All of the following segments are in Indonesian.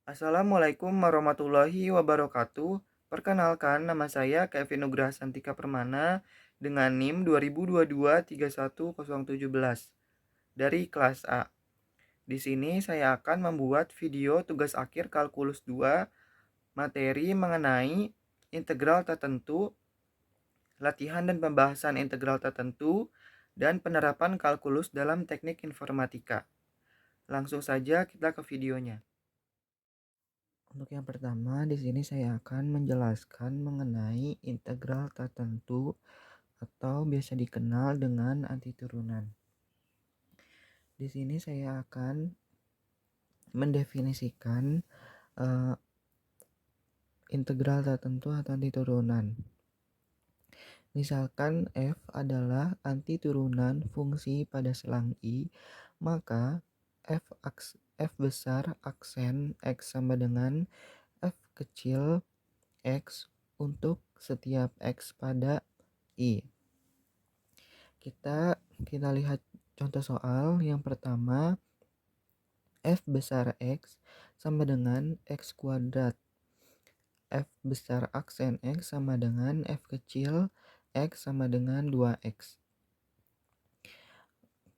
Assalamualaikum warahmatullahi wabarakatuh. Perkenalkan, nama saya Kevin Nugraha Santika Permana dengan NIM 2022-31017 dari kelas A. Di sini saya akan membuat video tugas akhir kalkulus 2 materi mengenai integral tertentu, latihan dan pembahasan integral tertentu, dan penerapan kalkulus dalam teknik informatika. Langsung saja kita ke videonya. Untuk yang pertama, di sini saya akan menjelaskan mengenai integral tertentu atau biasa dikenal dengan antiturunan. Di sini saya akan mendefinisikan uh, integral tertentu atau antiturunan. Misalkan f adalah antiturunan fungsi pada selang i, maka f besar aksen x sama dengan f kecil x untuk setiap x pada i. Kita lihat contoh soal yang pertama. F besar x sama dengan x kuadrat. F besar aksen x sama dengan f kecil x sama dengan 2x.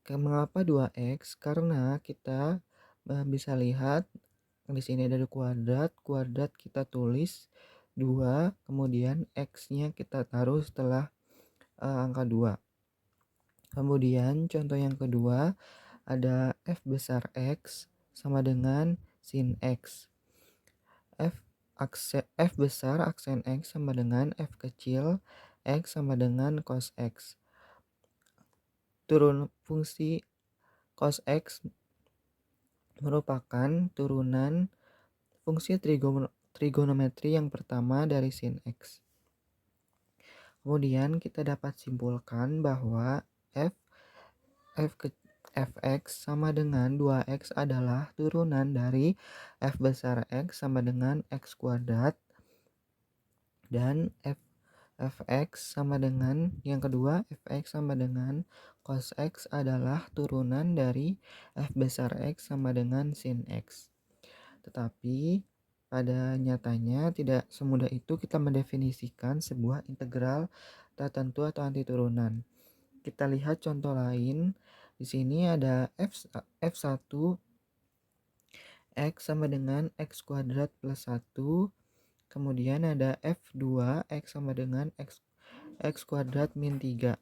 Mengapa 2x? Karena kita bisa lihat di sini ada kuadrat kita tulis 2, kemudian x-nya kita taruh setelah angka 2. Kemudian contoh yang kedua ada f besar x sama dengan sin x. F besar aksen x sama dengan f kecil x sama dengan cos x. Turun fungsi cos x merupakan turunan fungsi trigonometri yang pertama dari sin x. Kemudian kita dapat simpulkan bahwa fx sama dengan 2x adalah turunan dari f besar x sama dengan x kuadrat, dan fx sama dengan yang kedua, fx sama dengan cos x adalah turunan dari f besar x sama dengan sin x. Tetapi pada nyatanya tidak semudah itu kita mendefinisikan sebuah integral tertentu atau antiturunan. Kita lihat contoh lain. Di sini ada f1 x sama dengan x kuadrat plus 1. Kemudian ada f2 x sama dengan x kuadrat min 3.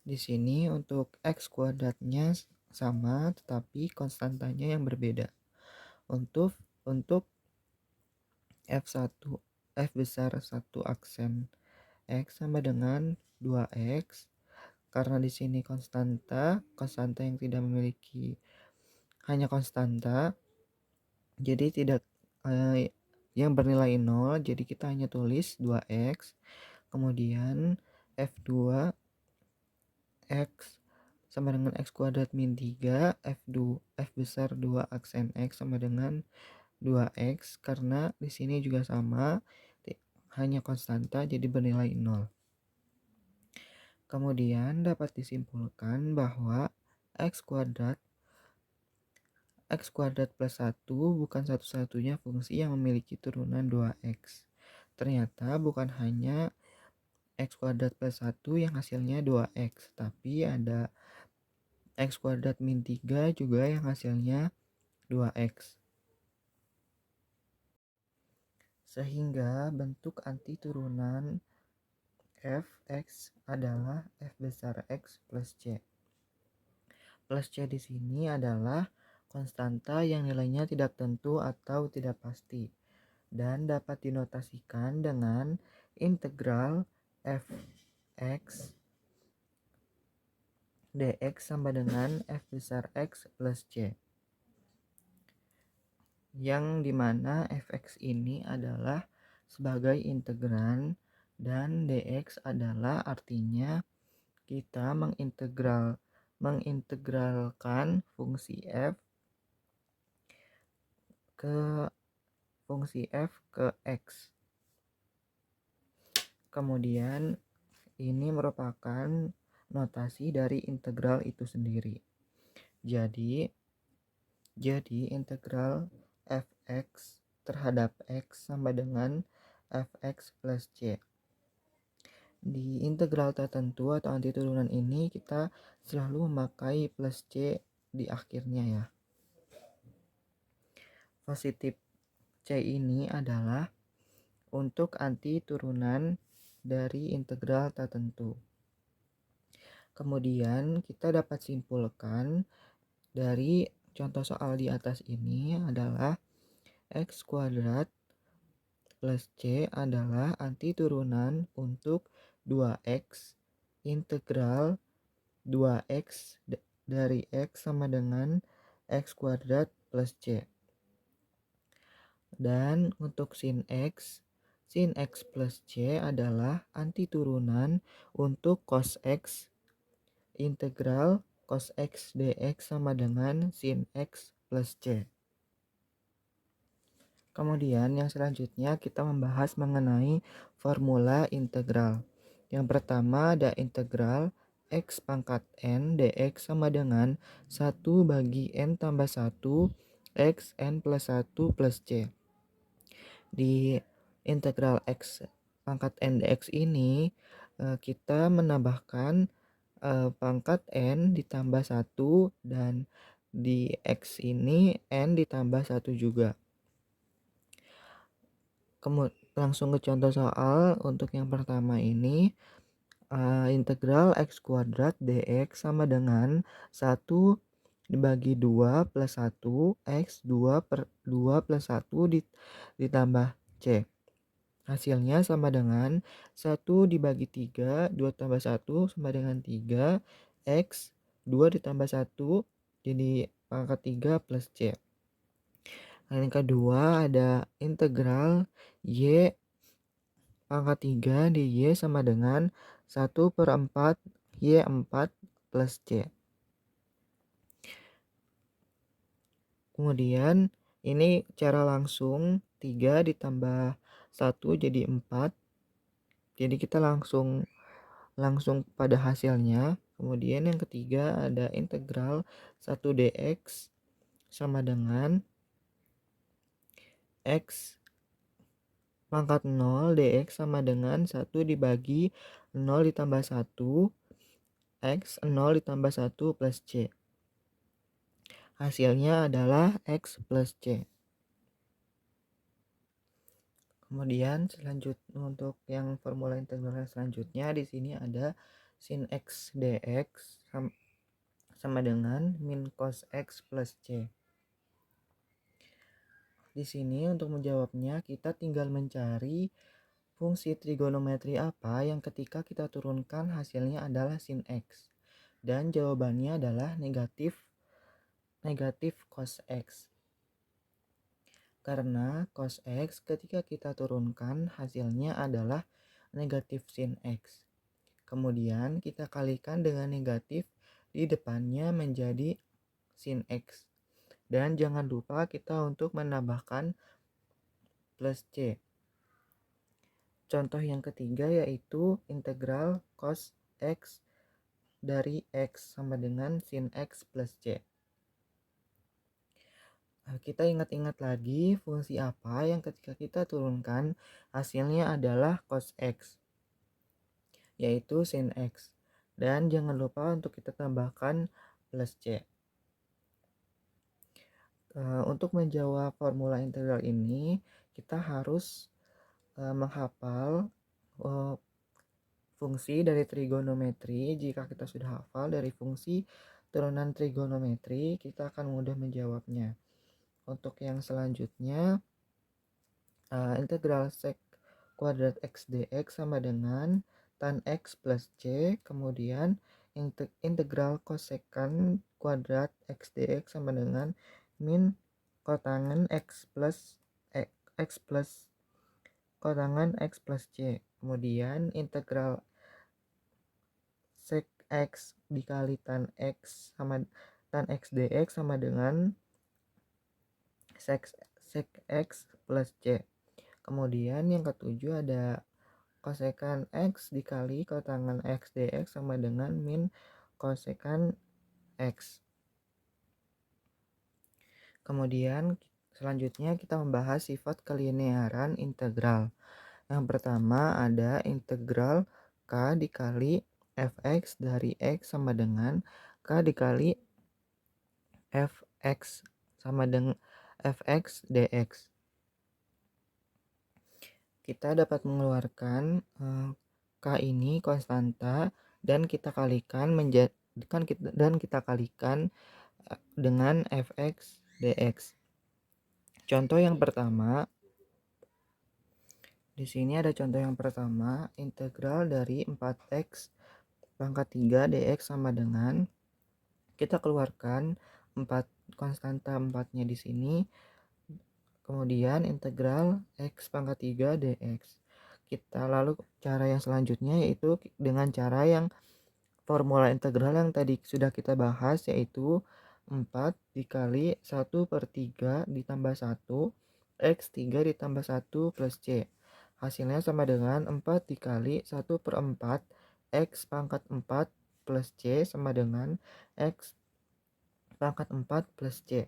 Di sini untuk x kuadratnya sama tetapi konstantanya yang berbeda. Untuk f1 f besar 1 aksen x sama dengan 2x, karena di sini konstanta yang tidak memiliki hanya konstanta, jadi tidak yang bernilai 0, jadi kita hanya tulis 2x. Kemudian f2 x sama dengan x kuadrat min 3, f besar 2 aksen x sama dengan 2x, karena di sini juga sama hanya konstanta jadi bernilai 0. Kemudian dapat disimpulkan bahwa x kuadrat plus 1 bukan satu-satunya fungsi yang memiliki turunan 2x. Ternyata bukan hanya x kuadrat plus 1 yang hasilnya 2x, tapi ada x kuadrat min 3 juga yang hasilnya 2x. Sehingga bentuk antiturunan fx adalah f besar x plus c. Plus c di sini adalah konstanta yang nilainya tidak tentu atau tidak pasti dan dapat dinotasikan dengan integral fx dx sama dengan f besar x plus c, yang dimana fx ini adalah sebagai integran dan dx adalah artinya kita mengintegralkan fungsi f ke x. Kemudian ini merupakan notasi dari integral itu sendiri. Jadi Jadi integral fx terhadap x sama dengan fx plus c. Di integral tertentu atau anti turunan ini kita selalu memakai plus c di akhirnya ya. Positif c ini adalah untuk anti turunan dari integral tertentu. Kemudian kita dapat simpulkan dari contoh soal di atas ini adalah x kuadrat plus c adalah anti turunan untuk 2x integral 2x dari x sama dengan x kuadrat plus c. Dan untuk sin x plus c adalah anti turunan untuk cos x integral cos x dx sama dengan sin x plus c. Kemudian yang selanjutnya kita membahas mengenai formula integral. Yang pertama ada integral x pangkat n dx sama dengan 1 bagi n tambah 1 x n plus 1 plus c. Di integral x pangkat n dx ini kita menambahkan pangkat n ditambah 1 dan di x ini n ditambah 1 juga. Langsung ke contoh soal. Untuk yang pertama ini integral x kuadrat dx sama dengan 1 dibagi 2 plus 1 x 2 per 2 plus 1 ditambah c. Hasilnya sama dengan 1 dibagi 3 2 tambah 1 sama dengan 3 x 2 ditambah 1 jadi pangkat 3 plus c. Yang kedua ada integral y pangkat 3 dy sama dengan 1/4 y4 plus c. Kemudian ini cara langsung 3 ditambah 1 jadi 4. Jadi kita langsung pada hasilnya. Kemudian yang ketiga ada integral 1 dx sama dengan x pangkat 0 dx sama dengan 1 dibagi 0 ditambah 1 x 0 ditambah 1 plus c. Hasilnya adalah x plus c. Kemudian selanjutnya untuk yang formula integral selanjutnya di sini ada sin x dx sama dengan min cos x plus c. Di sini untuk menjawabnya kita tinggal mencari fungsi trigonometri apa yang ketika kita turunkan hasilnya adalah sin x. Dan jawabannya adalah negatif cos x. Karena cos x ketika kita turunkan hasilnya adalah negatif sin x. Kemudian kita kalikan dengan negatif di depannya menjadi sin x. Dan jangan lupa kita untuk menambahkan plus c. Contoh yang ketiga yaitu integral cos x dari x sama dengan sin x plus c. Kita ingat-ingat lagi fungsi apa yang ketika kita turunkan hasilnya adalah cos x, yaitu sin x. Dan jangan lupa untuk kita tambahkan plus c. Untuk menjawab formula integral ini kita harus menghafal fungsi dari trigonometri. Jika kita sudah hafal dari fungsi turunan trigonometri, kita akan mudah menjawabnya. Untuk yang selanjutnya integral sec kuadrat x dx sama dengan tan x plus c. Kemudian integral kosekan kuadrat x dx sama dengan min kotangan x plus kotangan x plus c. Kemudian integral sec x dikali tan x dx sama dengan sec x plus c. Kemudian yang ketujuh ada kosekan x dikali kotangan x dx sama dengan min kosekan x. Kemudian selanjutnya kita membahas sifat kelinearan integral. Yang pertama ada integral K dikali fx dari x sama dengan K dikali fx sama dengan fx dx. Kita dapat mengeluarkan K ini konstanta dan kita kalikan dengan fx dx. Contoh yang pertama, di sini ada contoh yang pertama, integral dari 4x pangkat 3 dx sama dengan, kita keluarkan 4 konstanta 4-nya di sini, kemudian integral x pangkat 3 dx. Kita lalu cara yang selanjutnya yaitu dengan cara yang formula integral yang tadi sudah kita bahas, yaitu 4 dikali 1/3 ditambah 1 x 3 ditambah 1 plus c. Hasilnya sama dengan 4 dikali 1/4 x pangkat 4 plus c sama dengan x pangkat 4 plus c.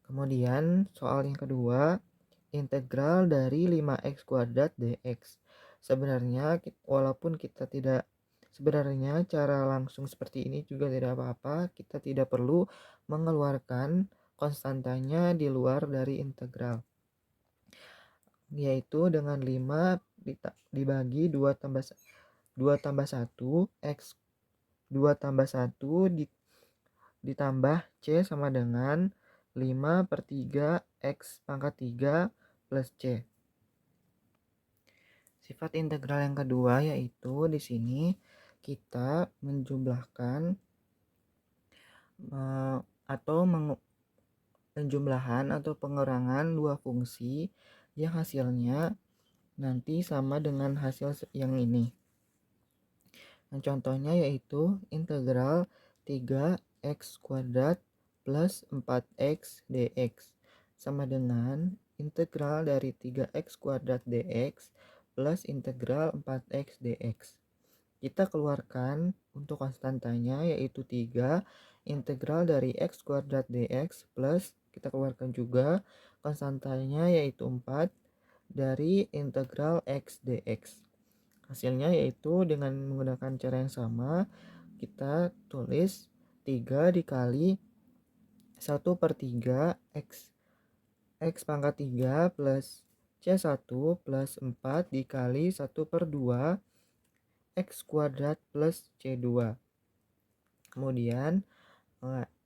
Kemudian soal yang kedua, integral dari 5x kuadrat dx. Sebenarnya walaupun kita tidak Sebenarnya cara langsung seperti ini juga tidak apa-apa, kita tidak perlu mengeluarkan konstantanya di luar dari integral. Yaitu dengan 5 dibagi 2 tambah 1 x 2 tambah 1 ditambah c sama dengan 5/3 x pangkat 3 plus c. Sifat integral yang kedua yaitu di sini kita menjumlahkan penjumlahan atau pengurangan dua fungsi yang hasilnya nanti sama dengan hasil yang ini. Nah, contohnya yaitu integral 3x kuadrat plus 4x dx sama dengan integral dari 3x kuadrat dx plus integral 4x dx. Kita keluarkan untuk konstantanya yaitu 3, integral dari x kuadrat dx plus kita keluarkan juga konstantanya yaitu 4 dari integral x dx. Hasilnya yaitu dengan menggunakan cara yang sama, kita tulis 3 dikali 1/3 x pangkat 3 plus C1 plus 4 dikali 1/2 x kuadrat plus C2. Kemudian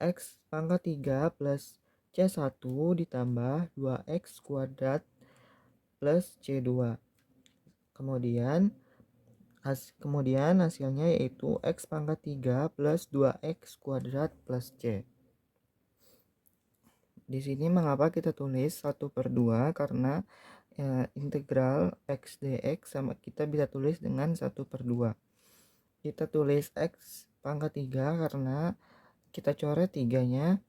x pangkat 3 plus C1 ditambah 2x kuadrat plus C2. Kemudian hasilnya yaitu x pangkat 3 plus 2x kuadrat plus C. Di sini mengapa kita tulis 1/2? Karena integral x dx sama kita bisa tulis dengan 1/2. Kita tulis x pangkat 3 karena kita coret 3-nya,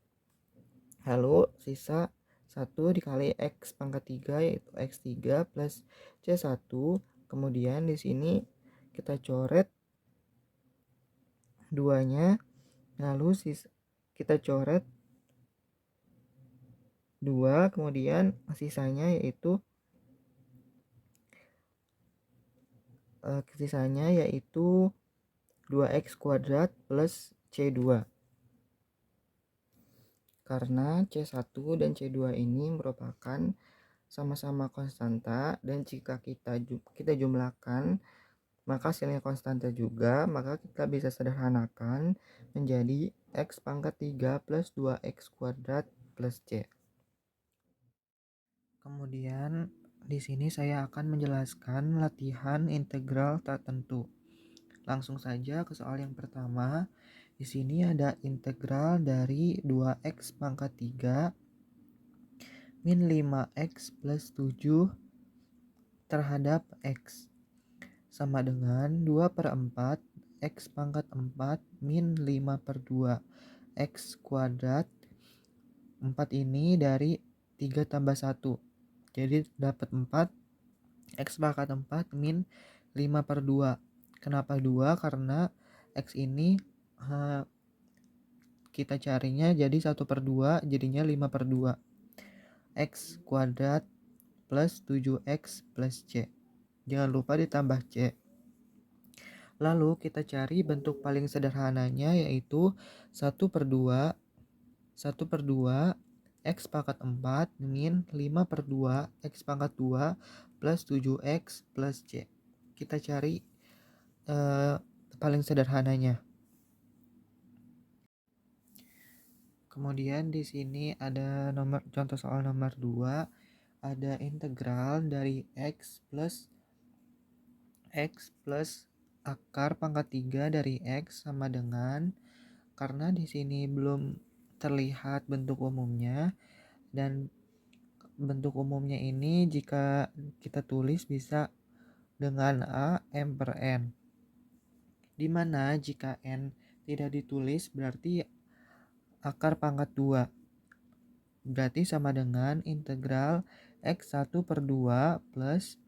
lalu sisa 1 dikali x pangkat 3 yaitu x3 plus C1. Kemudian di sini kita coret 2-nya, lalu kita coret 2, kemudian sisanya yaitu 2x kuadrat plus C2. Karena C1 dan C2 ini merupakan sama-sama konstanta dan jika kita jumlahkan maka hasilnya konstanta juga, maka kita bisa sederhanakan menjadi x pangkat 3 plus 2x kuadrat plus C. Kemudian di sini saya akan menjelaskan latihan integral tak tentu. Langsung saja ke soal yang pertama. Di sini ada integral dari 2x pangkat 3 min 5x plus 7 terhadap x sama dengan 2/4 x pangkat 4 min 5/2 x kuadrat. 4 ini dari 3 tambah 1. Jadi dapat 4 x pangkat 4 min 5/2. Kenapa 2? Karena x ini kita carinya jadi 1/2 jadinya 5/2. X kuadrat plus 7X plus C. Jangan lupa ditambah C. Lalu kita cari bentuk paling sederhananya yaitu 1/2 X pangkat 4 min 5/2 X pangkat 2 plus 7X plus C. Kita cari paling sederhananya. Kemudian di sini ada contoh soal nomor 2, ada integral dari X plus akar pangkat 3 dari X sama dengan, karena di sini belum terlihat bentuk umumnya, dan bentuk umumnya ini jika kita tulis bisa dengan A M per N, dimana jika N tidak ditulis berarti akar pangkat 2, berarti sama dengan integral X1/2 plus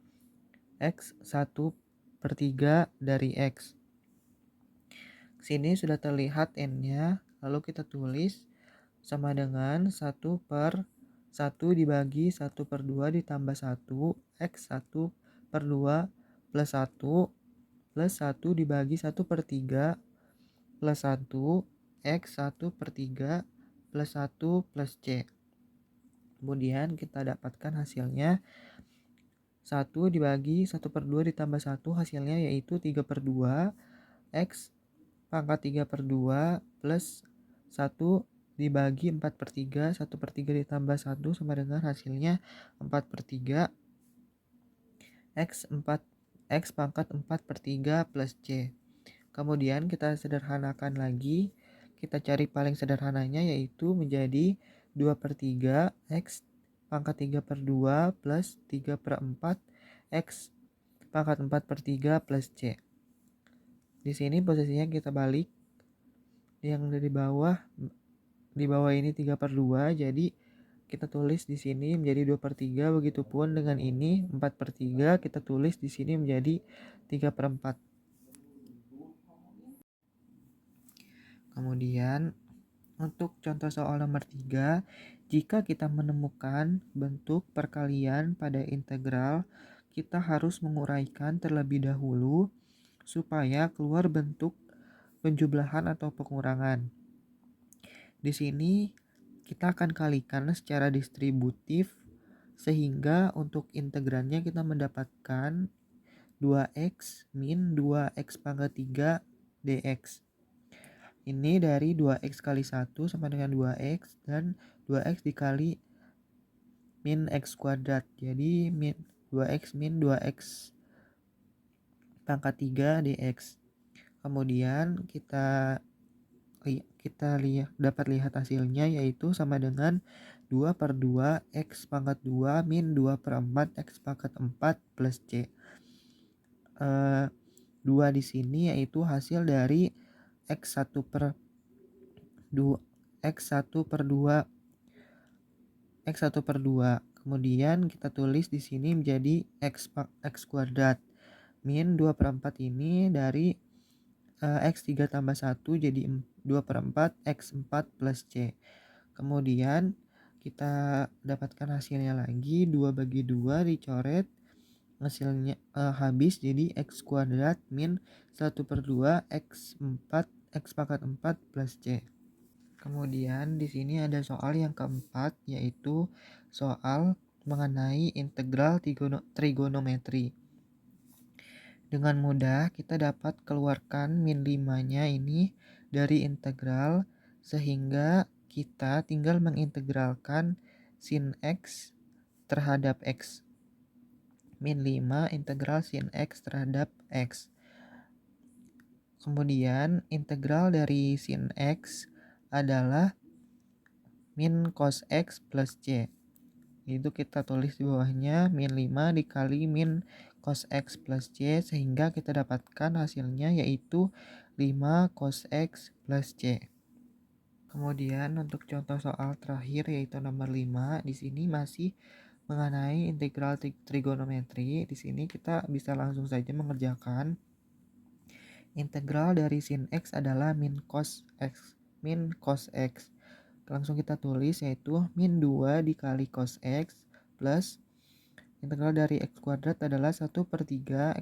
X1/3 dari X. Sini sudah terlihat N-nya, lalu kita tulis sama dengan 1/1 dibagi 1/2 ditambah 1, X1/2 plus 1 plus 1 dibagi 1/3 plus 1, X1/3 plus 1 plus C. Kemudian kita dapatkan hasilnya 1 dibagi 1/2 ditambah 1 hasilnya yaitu 3/2 X pangkat 3/2 plus 1 dibagi 4/3, 1/3 ditambah 1 sama dengan hasilnya 4/3 X pangkat 4/3 plus C. Kemudian kita sederhanakan lagi, kita cari paling sederhananya yaitu menjadi 2/3 X pangkat 3/2 plus 3/4 X pangkat 4/3 plus C. Di sini posisinya kita balik, yang di bawah ini 3/2, jadi kita tulis di sini menjadi 2/3, begitupun dengan ini 4/3 kita tulis di sini menjadi 3/4. Kemudian untuk contoh soal nomor 3, jika kita menemukan bentuk perkalian pada integral, kita harus menguraikan terlebih dahulu supaya keluar bentuk penjumlahan atau pengurangan. Di sini kita akan kalikan secara distributif sehingga untuk integrannya kita mendapatkan 2x min 2x pangkat 3 dx. Ini dari 2x kali 1 sama dengan 2x, dan 2x dikali min x kuadrat. Jadi 2x min 2x pangkat 3 dx. Kemudian kita dapat lihat hasilnya yaitu sama dengan 2/2 x pangkat 2 min 2/4 x pangkat 4 plus c. 2 di sini yaitu hasil dari X1/2 kemudian kita tulis di sini menjadi x kuadrat min 2/4 ini dari x3 tambah 1 jadi 2/4 x4 plus c. Kemudian kita dapatkan hasilnya lagi, 2 bagi 2 dicoret, hasilnya habis jadi x kuadrat min 1/2 x pangkat 4 plus c. Kemudian di sini ada soal yang keempat, yaitu soal mengenai integral trigonometri. Dengan mudah kita dapat keluarkan min 5-nya ini dari integral, sehingga kita tinggal mengintegralkan sin x terhadap x. Min 5 integral sin x terhadap x. Kemudian integral dari sin x adalah min cos x plus c. Itu kita tulis di bawahnya min 5 dikali min cos x plus c, sehingga kita dapatkan hasilnya yaitu 5 cos x plus c. Kemudian untuk contoh soal terakhir yaitu nomor 5, di sini masih mengenai integral trigonometri. Di sini kita bisa langsung saja mengerjakan. Integral dari sin x adalah min cos min cos X. Langsung kita tulis yaitu min 2 dikali cos X plus integral dari X kuadrat adalah 1/3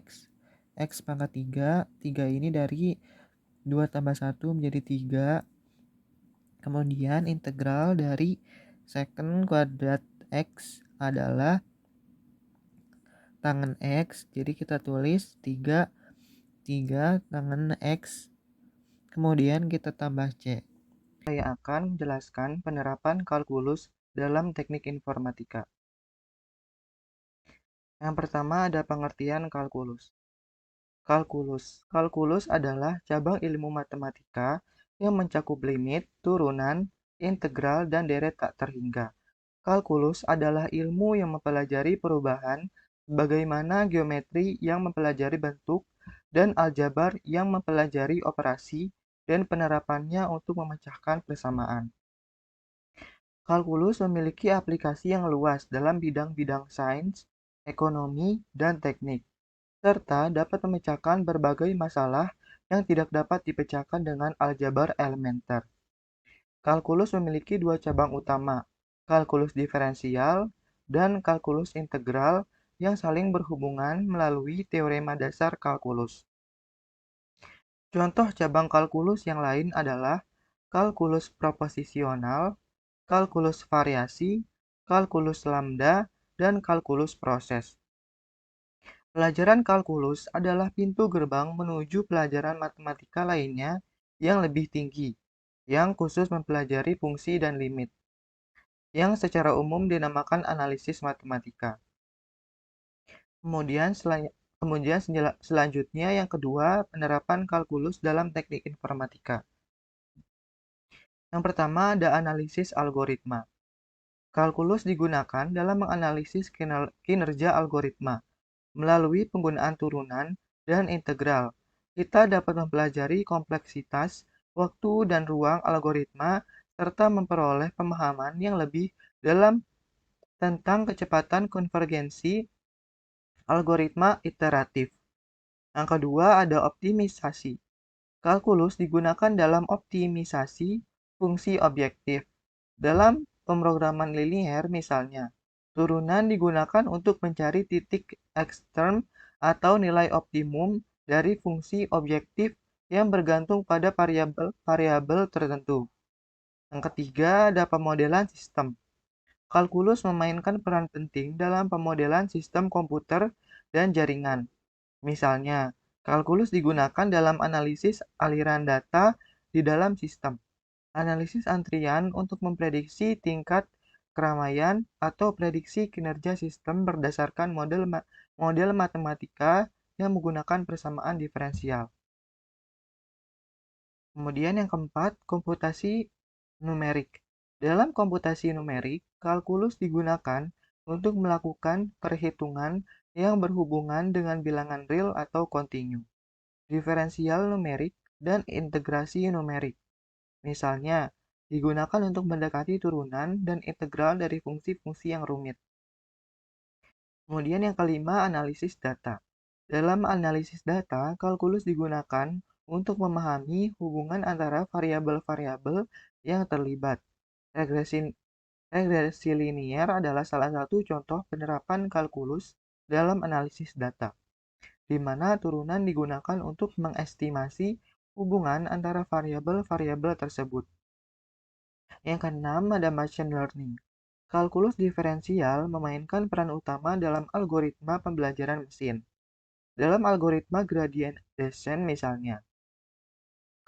X pangkat 3. 3 ini dari 2 tambah 1 menjadi 3. Kemudian integral dari secant kuadrat X adalah tangen X. Jadi kita tulis 3 tangen X. Kemudian kita tambah C. Saya akan menjelaskan penerapan kalkulus dalam teknik informatika. Yang pertama ada pengertian kalkulus. Kalkulus adalah cabang ilmu matematika yang mencakup limit, turunan, integral, dan deret tak terhingga. Kalkulus adalah ilmu yang mempelajari perubahan, bagaimana geometri yang mempelajari bentuk, dan aljabar yang mempelajari operasi dan penerapannya untuk memecahkan persamaan. Kalkulus memiliki aplikasi yang luas dalam bidang-bidang sains, ekonomi, dan teknik, serta dapat memecahkan berbagai masalah yang tidak dapat dipecahkan dengan aljabar elementer. Kalkulus memiliki dua cabang utama, kalkulus diferensial dan kalkulus integral yang saling berhubungan melalui teorema dasar kalkulus. Contoh cabang kalkulus yang lain adalah kalkulus proposisional, kalkulus variasi, kalkulus lambda, dan kalkulus proses. Pelajaran kalkulus adalah pintu gerbang menuju pelajaran matematika lainnya yang lebih tinggi, yang khusus mempelajari fungsi dan limit, yang secara umum dinamakan analisis matematika. Kemudian selanjutnya yang kedua, penerapan kalkulus dalam teknik informatika. Yang pertama ada analisis algoritma. Kalkulus digunakan dalam menganalisis kinerja algoritma melalui penggunaan turunan dan integral. Kita dapat mempelajari kompleksitas, waktu, dan ruang algoritma serta memperoleh pemahaman yang lebih dalam tentang kecepatan konvergensi algoritma iteratif. Yang kedua ada optimisasi. Kalkulus digunakan dalam optimisasi fungsi objektif. Dalam pemrograman linier misalnya, turunan digunakan untuk mencari titik ekstrem atau nilai optimum dari fungsi objektif yang bergantung pada variabel tertentu. Yang ketiga ada pemodelan sistem. Kalkulus memainkan peran penting dalam pemodelan sistem komputer dan jaringan. Misalnya, kalkulus digunakan dalam analisis aliran data di dalam sistem, analisis antrian untuk memprediksi tingkat keramaian, atau prediksi kinerja sistem berdasarkan model matematika yang menggunakan persamaan diferensial. Kemudian yang keempat, komputasi numerik. Dalam komputasi numerik, kalkulus digunakan untuk melakukan perhitungan yang berhubungan dengan bilangan real atau kontinu, diferensial numerik, dan integrasi numerik. Misalnya, digunakan untuk mendekati turunan dan integral dari fungsi-fungsi yang rumit. Kemudian yang kelima, analisis data. Dalam analisis data, kalkulus digunakan untuk memahami hubungan antara variabel-variabel yang terlibat. Regresi linier adalah salah satu contoh penerapan kalkulus dalam analisis data, di mana turunan digunakan untuk mengestimasi hubungan antara variabel-variabel tersebut. Yang keenam ada machine learning. Kalkulus diferensial memainkan peran utama dalam algoritma pembelajaran mesin. Dalam algoritma gradient descent misalnya,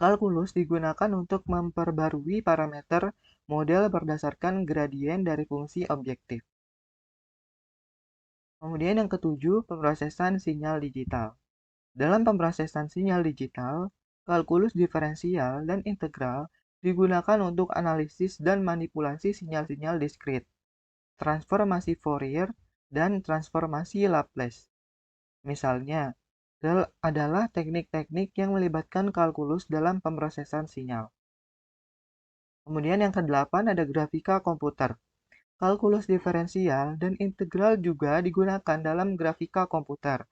kalkulus digunakan untuk memperbarui parameter model berdasarkan gradien dari fungsi objektif. Kemudian yang ketujuh, pemrosesan sinyal digital. Dalam pemrosesan sinyal digital, kalkulus diferensial dan integral digunakan untuk analisis dan manipulasi sinyal-sinyal diskrit, transformasi Fourier, dan transformasi Laplace. Misalnya, adalah teknik-teknik yang melibatkan kalkulus dalam pemrosesan sinyal. Kemudian yang kedelapan ada grafika komputer. Kalkulus diferensial dan integral juga digunakan dalam grafika komputer.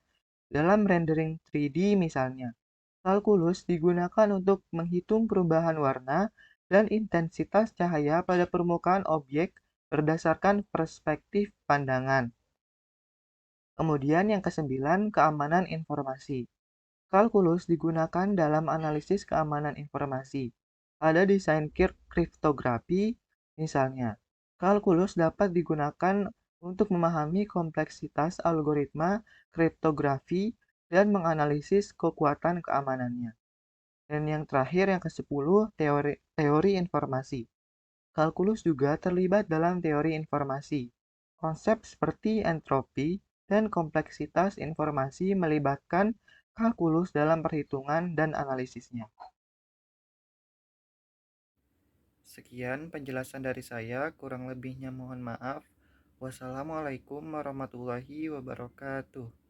Dalam rendering 3D misalnya, kalkulus digunakan untuk menghitung perubahan warna dan intensitas cahaya pada permukaan objek berdasarkan perspektif pandangan. Kemudian yang kesembilan, keamanan informasi. Kalkulus digunakan dalam analisis keamanan informasi. Pada desain kriptografi, misalnya, kalkulus dapat digunakan untuk memahami kompleksitas algoritma kriptografi dan menganalisis kekuatan keamanannya. Dan yang terakhir, yang ke-10, teori informasi. Kalkulus juga terlibat dalam teori informasi. Konsep seperti entropi dan kompleksitas informasi melibatkan kalkulus dalam perhitungan dan analisisnya. Sekian penjelasan dari saya, kurang lebihnya mohon maaf. Wassalamualaikum warahmatullahi wabarakatuh.